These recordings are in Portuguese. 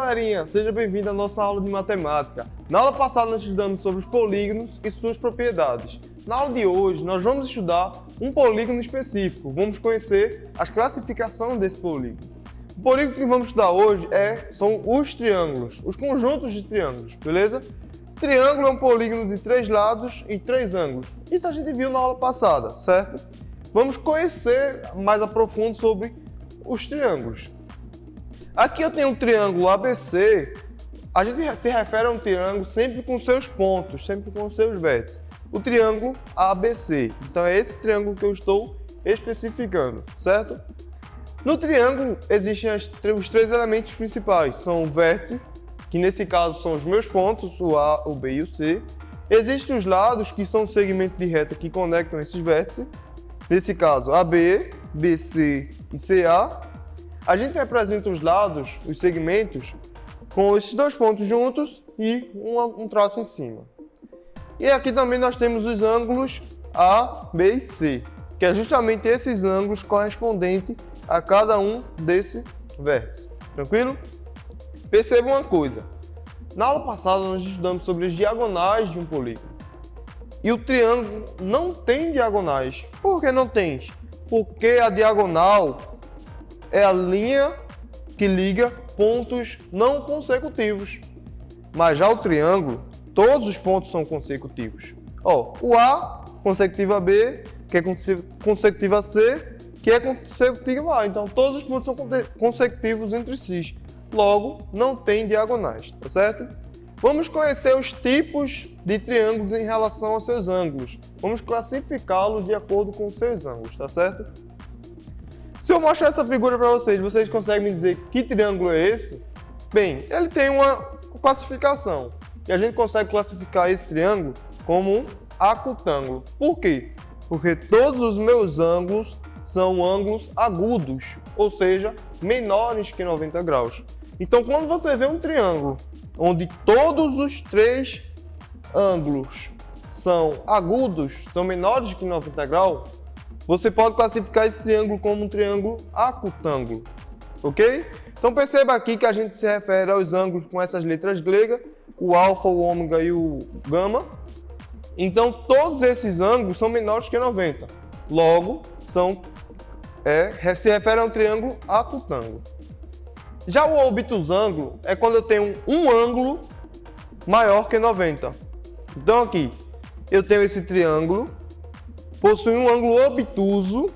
galerinha, seja bem-vindo à nossa aula de matemática. Na aula passada nós estudamos sobre os polígonos e suas propriedades. Na aula de hoje nós vamos estudar um polígono específico, vamos conhecer as classificações desse polígono. O polígono que vamos estudar hoje são os triângulos, os conjuntos de triângulos, beleza? Triângulo é um polígono de 3 lados e 3 ângulos. Isso a gente viu na aula passada, certo? Vamos conhecer mais a profundo sobre os triângulos. Aqui eu tenho um triângulo ABC, a gente se refere a um triângulo sempre com seus pontos, sempre com seus vértices. O triângulo ABC, então é esse triângulo que eu estou especificando, certo? No triângulo existem os 3 elementos principais, são o vértice, que nesse caso são os meus pontos, o A, o B e o C. Existem os lados, que são os segmentos de reta que conectam esses vértices, nesse caso AB, BC e CA. A gente representa os lados, os segmentos, com esses 2 pontos juntos e um traço em cima. E aqui também nós temos os ângulos A, B e C, que é justamente esses ângulos correspondentes a cada um desse vértice. Tranquilo? Perceba uma coisa. Na aula passada nós estudamos sobre as diagonais de um polígono. E o triângulo não tem diagonais. Por que não tem? Porque a diagonal é a linha que liga pontos não consecutivos. Mas já o triângulo, todos os pontos são consecutivos. O A, consecutivo a B, que é consecutivo a C, que é consecutivo a A. Então, todos os pontos são consecutivos entre si. Logo, não tem diagonais, tá certo? Vamos conhecer os tipos de triângulos em relação aos seus ângulos. Vamos classificá-los de acordo com os seus ângulos, tá certo? Se eu mostrar essa figura para vocês conseguem me dizer que triângulo é esse? Bem, ele tem uma classificação. E a gente consegue classificar esse triângulo como um acutângulo. Por quê? Porque todos os meus ângulos são ângulos agudos, ou seja, menores que 90 graus. Então, quando você vê um triângulo onde todos os 3 ângulos são agudos, são menores que 90 graus, você pode classificar esse triângulo como um triângulo acutângulo, ok? Então perceba aqui que a gente se refere aos ângulos com essas letras gregas, o alfa, o ômega e o gama. Então todos esses ângulos são menores que 90, logo se refere a um triângulo acutângulo. Já o obtusângulo é quando eu tenho um ângulo maior que 90. Então aqui eu tenho esse triângulo, possui um ângulo obtuso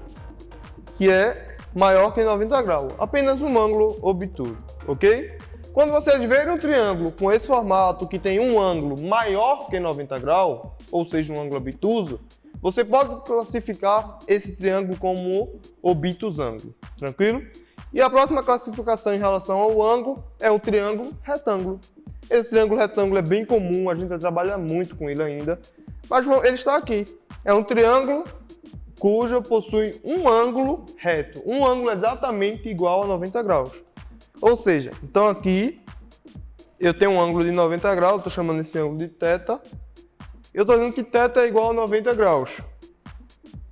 que é maior que 90 graus. Apenas um ângulo obtuso, ok? Quando vocês verem um triângulo com esse formato que tem um ângulo maior que 90 graus, ou seja, um ângulo obtuso, você pode classificar esse triângulo como obtusângulo, tranquilo? E a próxima classificação em relação ao ângulo é o triângulo retângulo. Esse triângulo retângulo é bem comum, a gente vai trabalhar muito com ele ainda, mas ele está aqui. É um triângulo cujo possui um ângulo reto, um ângulo exatamente igual a 90 graus. Ou seja, então aqui eu tenho um ângulo de 90 graus, estou chamando esse ângulo de θ. Eu estou dizendo que θ é igual a 90 graus.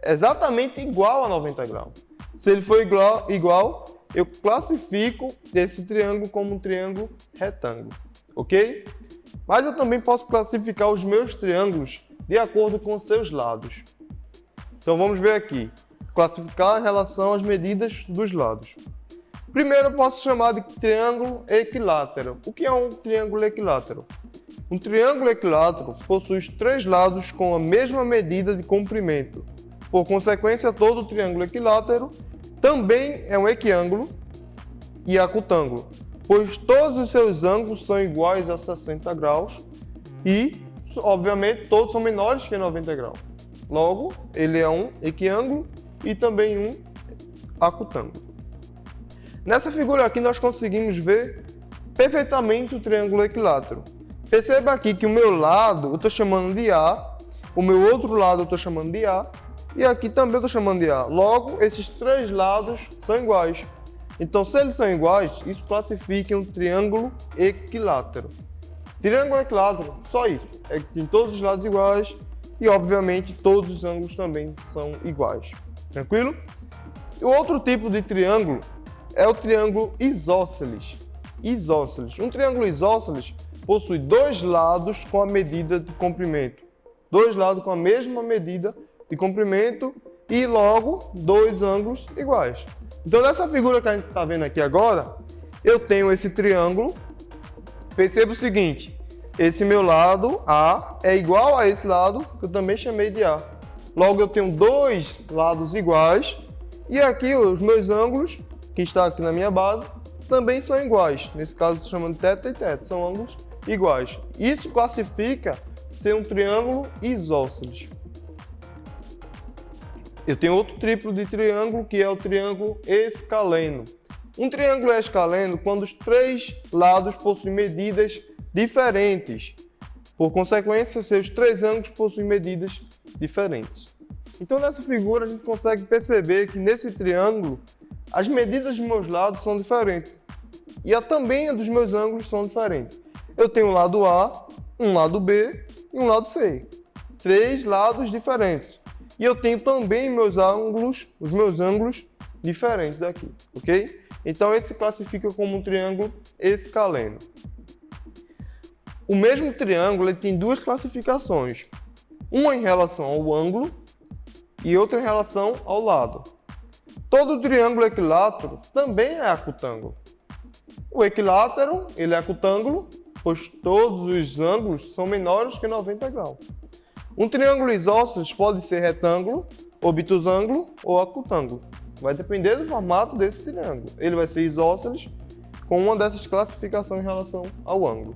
Exatamente igual a 90 graus. Se ele for igual, eu classifico esse triângulo como um triângulo retângulo, ok? Mas eu também posso classificar os meus triângulos de acordo com seus lados. Então vamos ver aqui. Classificar em relação às medidas dos lados. Primeiro eu posso chamar de triângulo equilátero. O que é um triângulo equilátero? Um triângulo equilátero possui os 3 lados com a mesma medida de comprimento. Por consequência, todo triângulo equilátero também é um equiângulo e acutângulo, pois todos os seus ângulos são iguais a 60 graus e, obviamente, todos são menores que 90 graus. Logo, ele é um equiângulo e também um acutângulo. Nessa figura aqui nós conseguimos ver perfeitamente o triângulo equilátero. Perceba aqui que o meu lado eu estou chamando de A, o meu outro lado eu estou chamando de A e aqui também eu estou chamando de A. Logo, esses 3 lados são iguais. Então, se eles são iguais, isso classifica um triângulo equilátero. Triângulo equilátero, só isso. É que tem todos os lados iguais e, obviamente, todos os ângulos também são iguais. Tranquilo? E o outro tipo de triângulo é o triângulo isósceles. isósceles. Um triângulo isósceles possui dois lados com a medida de comprimento. Dois lados com a mesma medida de comprimento e, logo, dois ângulos iguais. Então, nessa figura que a gente está vendo aqui agora, eu tenho esse triângulo. Perceba o seguinte, esse meu lado A é igual a esse lado, que eu também chamei de A. Logo, eu tenho dois lados iguais e aqui os meus ângulos, que está aqui na minha base, também são iguais. Nesse caso, estou chamando de θ e θ, são ângulos iguais. Isso classifica ser um triângulo isósceles. Eu tenho outro triplo de triângulo, que é o triângulo escaleno. Um triângulo é escaleno quando os três lados possuem medidas diferentes. Por consequência, seus três ângulos possuem medidas diferentes. Então, nessa figura, a gente consegue perceber que nesse triângulo, as medidas dos meus lados são diferentes. E também a dos meus ângulos são diferentes. Eu tenho um lado A, um lado B e um lado C. Três lados diferentes. E eu tenho também os meus ângulos diferentes aqui, ok? Então, esse classifica como um triângulo escaleno. O mesmo triângulo ele tem duas classificações. Uma em relação ao ângulo e outra em relação ao lado. Todo triângulo equilátero também é acutângulo. O equilátero ele é acutângulo, pois todos os ângulos são menores que 90 graus. Um triângulo isósceles pode ser retângulo, obtusângulo ou acutângulo. Vai depender do formato desse triângulo. Ele vai ser isósceles com uma dessas classificações em relação ao ângulo.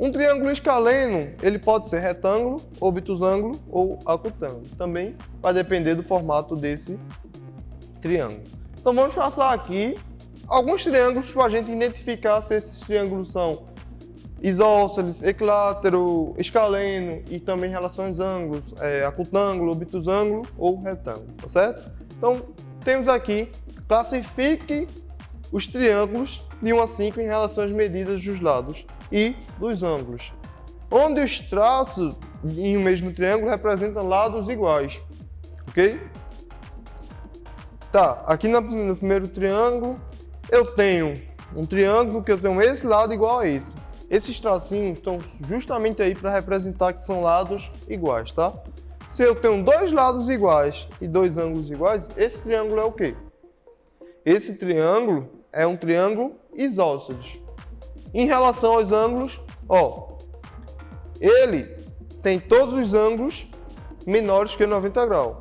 Um triângulo escaleno, ele pode ser retângulo, obtusângulo ou acutângulo. Também vai depender do formato desse triângulo. Então vamos passar aqui alguns triângulos para a gente identificar se esses triângulos são isósceles, equilátero, escaleno e também relações ângulos, acutângulo, obtusângulo ou retângulo, tá certo? Então temos aqui, classifique os triângulos de 1 a 5 em relação às medidas dos lados e dos ângulos, onde os traços em um mesmo triângulo representam lados iguais, ok? Tá, aqui no primeiro triângulo eu tenho um triângulo que eu tenho esse lado igual a esse. Esses tracinhos estão justamente aí para representar que são lados iguais, tá? Se eu tenho dois lados iguais e dois ângulos iguais, esse triângulo é o quê? Esse triângulo é um triângulo isósceles. Em relação aos ângulos, ó, ele tem todos os ângulos menores que 90 graus.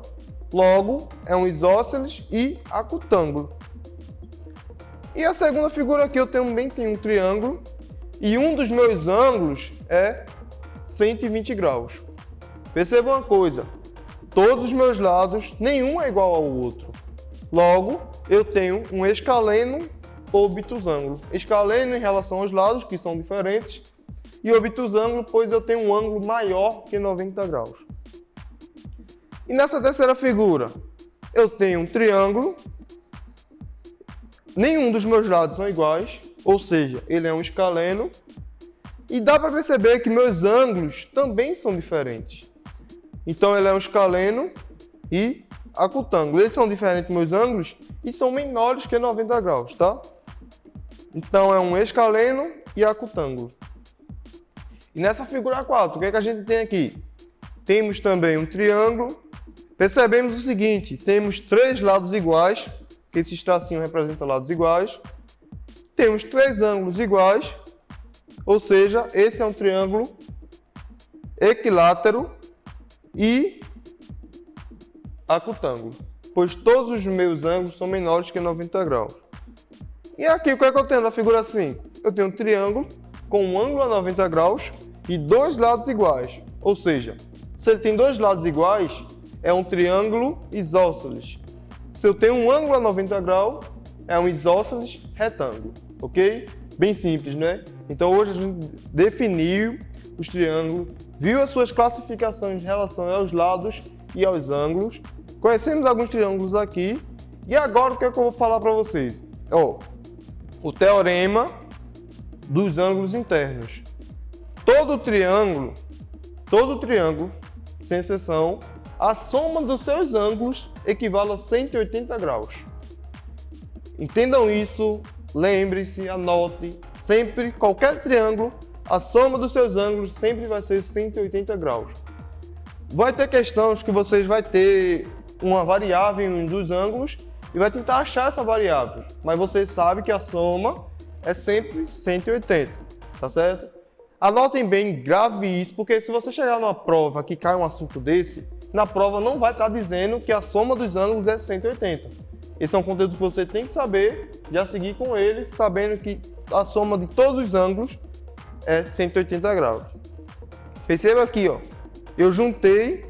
Logo, é um isósceles e acutângulo. E a segunda figura aqui eu também tenho um triângulo e um dos meus ângulos é 120 graus. Perceba uma coisa, todos os meus lados, nenhum é igual ao outro. Logo, eu tenho um escaleno obtusângulo. Escaleno em relação aos lados, que são diferentes, e obtusângulo, pois eu tenho um ângulo maior que 90 graus. E nessa terceira figura, eu tenho um triângulo, nenhum dos meus lados são iguais, ou seja, ele é um escaleno, e dá para perceber que meus ângulos também são diferentes. Então ele é um escaleno e acutângulo. Eles são diferentes meus ângulos e são menores que 90 graus, tá? Então é um escaleno e acutângulo. E nessa figura 4, o que é que a gente tem aqui? Temos também um triângulo. Percebemos o seguinte, temos três lados iguais, que esses tracinhos representam lados iguais. Temos três ângulos iguais, ou seja, esse é um triângulo equilátero e acutângulo, pois todos os meus ângulos são menores que 90 graus. E aqui, o que é que eu tenho na figura 5? Eu tenho um triângulo com um ângulo a 90 graus e dois lados iguais. Ou seja, se ele tem dois lados iguais, é um triângulo isósceles. Se eu tenho um ângulo a 90 graus, é um isósceles retângulo, ok? Bem simples, né? Então hoje a gente definiu os triângulos, viu as suas classificações em relação aos lados e aos ângulos, conhecemos alguns triângulos aqui, e agora o que é que eu vou falar para vocês? O teorema dos ângulos internos. Todo triângulo, sem exceção, a soma dos seus ângulos equivale a 180 graus. Entendam isso lembre-se, anote, sempre, qualquer triângulo, a soma dos seus ângulos sempre vai ser 180 graus. Vai ter questões que vocês vão ter uma variável em um dos ângulos e vai tentar achar essa variável, mas você sabe que a soma é sempre 180, tá certo? Anotem bem, grave isso, porque se você chegar numa prova que cai um assunto desse, na prova não vai estar dizendo que a soma dos ângulos é 180. Esse é um conteúdo que você tem que saber, já seguir com ele, sabendo que a soma de todos os ângulos é 180 graus. Perceba aqui, ó, eu juntei,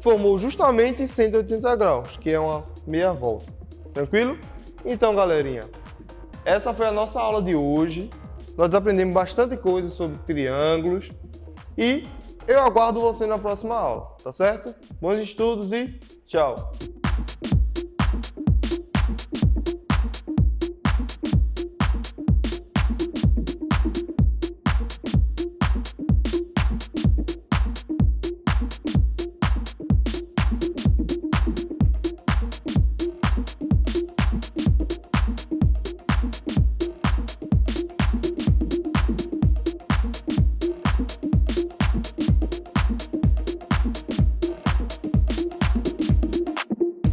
formou justamente 180 graus, que é uma meia volta. Tranquilo? Então, galerinha, essa foi a nossa aula de hoje. Nós aprendemos bastante coisa sobre triângulos e eu aguardo você na próxima aula, tá certo? Bons estudos e tchau!